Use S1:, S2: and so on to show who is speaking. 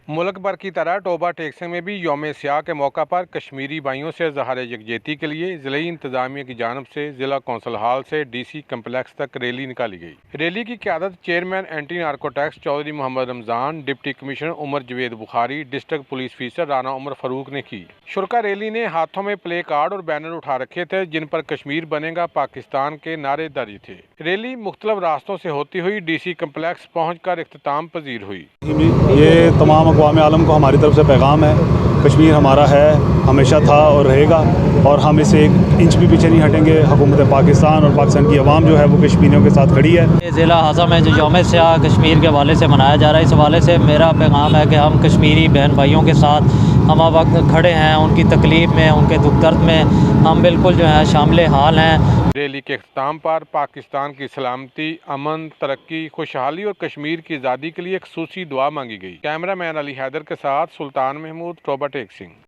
S1: मुल्क भर की तरह टोबा टेकसिंग में भी यौम सियाह के मौका पर कश्मीरी भाइयों से इज़हार यकजहती के लिए ज़िली इंतज़ामिया की जानब से ज़िला कौंसल हाल से DC कम्प्लेक्स तक रैली निकाली गई। रैली की क़यादत chairman anti narcotics Chaudhry Muhammad Ramzan, deputy commissioner Umar Javed Bukhari, district police अफसर राना उमर फ़ारूक ने की। शुरका रैली ने हाथों में प्ले कार्ड और बैनर उठा रखे थे जिन पर कश्मीर बनेगा पाकिस्तान के नारे दर्ज थे। रैली मुख्तलिफ रास्तों से होती हुई DC कम्प्लेक्स पहुँच कर इख्तिताम पजीर हुई।
S2: ये तमाम अक़वाम आलम को हमारी तरफ से पैगाम है, कश्मीर हमारा है, हमेशा था और रहेगा, और हम इसे एक इंच भी पीछे नहीं हटेंगे। हुकूमत पाकिस्तान और पाकिस्तान की आवाम जो है वो कश्मीरियों के साथ खड़ी है।
S3: ज़िला हज़म में जो यौम सियाह कश्मीर के हवाले से मनाया जा रहा है, इस हवाले से मेरा पैगाम है कि हम कश्मीरी बहन भाइयों के साथ हम वक्त खड़े हैं। उनकी तकलीफ़ में, उनके दुख दर्द में हम बिल्कुल जो है शामिल हाल हैं।
S1: रैली के अख्ताम पर पाकिस्तान की सलामती, अमन, तरक्की, खुशहाली और कश्मीर की आज़ादी के लिए खसूसी दुआ मांगी गई। कैमरा मैन अली हैदर के साथ सुल्तान महमूद, टोबा टेकसिंग।